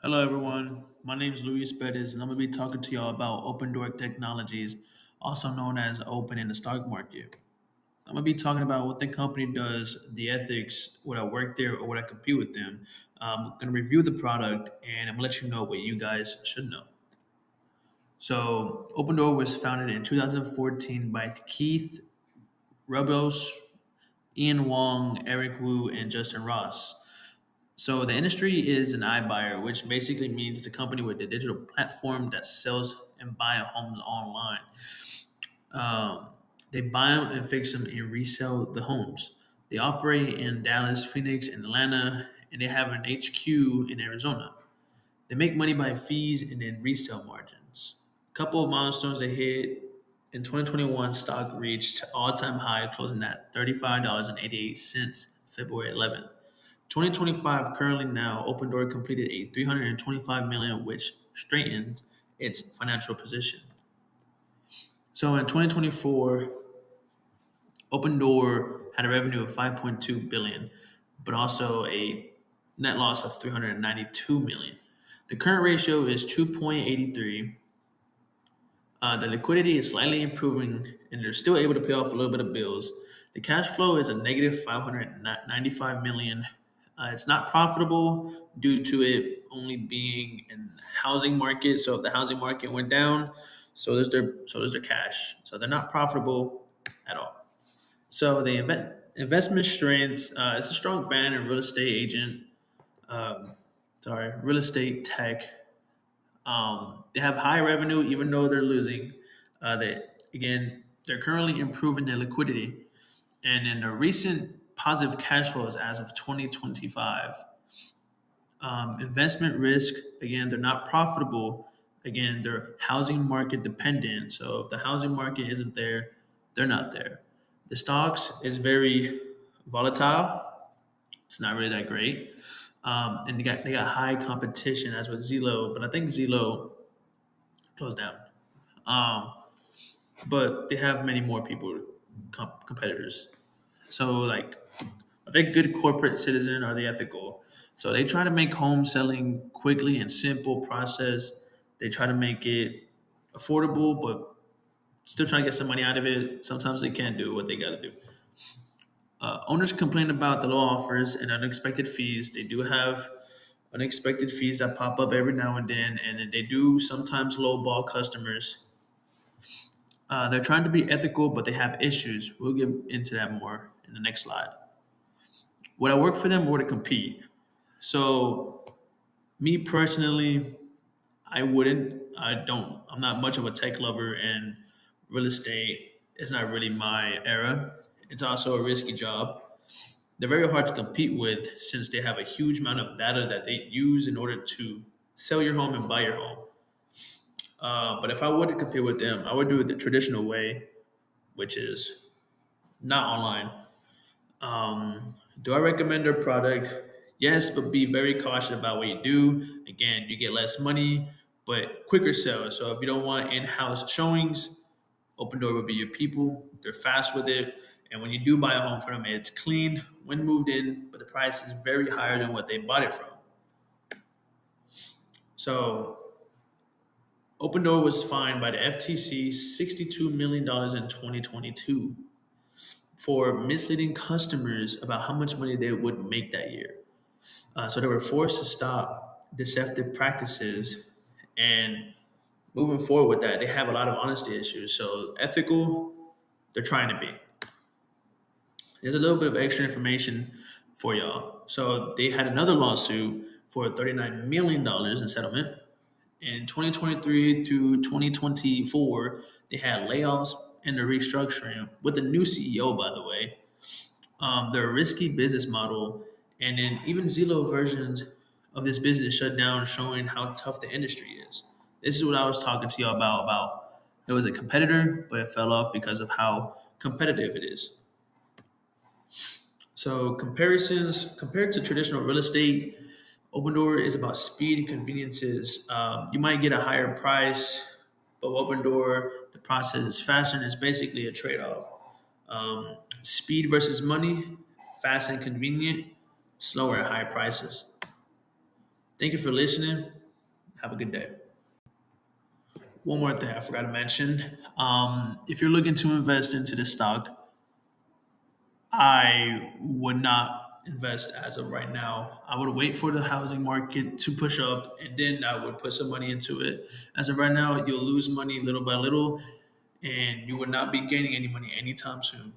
Hello, everyone. My name is Luis Perez, and I'm going to be talking to y'all about Opendoor Technologies, also known as Open in the stock market. I'm going to be talking about what the company does, the ethics, would I work there or would I compete with them. I'm going to review the product, and I'm going to let you know what you guys should know. So, Opendoor was founded in 2014 by Keith Rubos, Ian Wong, Eric Wu, and Justin Ross. So the industry is an iBuyer, which basically means it's a company with a digital platform that sells and buys homes online. Um, they buy them and fix them and resell the homes. They operate in Dallas, Phoenix, and Atlanta, and they have an HQ in Arizona. They make money by fees and then resale margins. A couple of milestones they hit in 2021, stock reached all-time high, closing at $35.88 February 11th. 2025 currently now, Opendoor completed a 325 million, which strengthens its financial position. So in 2024, Opendoor had a revenue of 5.2 billion, but also a net loss of 392 million. The current ratio is 2.83. The liquidity is slightly improving, and they're still able to pay off a little bit of bills. The cash flow is a negative 595 million. It's not profitable due to it only being in the housing market. So if the housing market went down, so does their cash. So they're not profitable at all. So the investment strengths. It's a strong brand and real estate agent. Um, real estate tech. They have high revenue even though they're losing. They're currently improving their liquidity, and in the recent positive cash flows as of 2025. Investment risk, again, they're not profitable. Again, they're housing market dependent. So if the housing market isn't there, they're not there. The stocks is very volatile. It's not really that great. And they got high competition as with Zillow, but I think Zillow closed down. Um, but they have many more people, competitors. So, like, are they good corporate citizen? Are they ethical? So they try to make home selling quickly and simple process. They try to make it affordable, but still trying to get some money out of it. Sometimes they can't do what they got to do. Owners complain about the low offers and unexpected fees. They do have unexpected fees that pop up every now and then, and then they do sometimes lowball customers. They're trying to be ethical, but they have issues. We'll get into that more in the next slide. Would I work for them or to compete? So, me personally, I wouldn't. I don't. I'm not much of a tech lover, and real estate is not really my era. It's also a risky job. They're very hard to compete with since they have a huge amount of data that they use in order to sell your home and buy your home. But if I were to compete with them, I would do it the traditional way, which is not online. Do I recommend their product? Yes, but be very cautious about what you do. Again, you get less money, but quicker sales. So if you don't want in-house showings, Open Door will be your people. They're fast with it. And when you do buy a home from them, it's clean when moved in, but the price is very higher than what they bought it from. So Open Door was fined by the FTC $62 million in 2022 for misleading customers about how much money they would make that year. So they were forced to stop deceptive practices. And moving forward with that, they have a lot of honesty issues. So ethical, they're trying to be. There's a little bit of extra information for y'all. So they had another lawsuit for $39 million in settlement. In 2023 through 2024, they had layoffs and the restructuring with a new CEO, by the way. Their risky business model, and then even Zillow versions of this business shut down, showing how tough the industry is. This is what I was talking to you about. It was a competitor, but it fell off because of how competitive it is. So comparisons compared to traditional real estate, Opendoor is about speed and conveniences. You might get a higher price, but Opendoor, the process is faster, and it's basically a trade-off. Speed versus money, fast and convenient, slower at high prices. Thank you for listening. Have a good day. One more thing I forgot to mention. If you're looking to invest into the stock, I would not invest as of right now. I would wait for the housing market to push up and then I would put some money into it. As of right now, you'll lose money little by little and you will not be gaining any money anytime soon.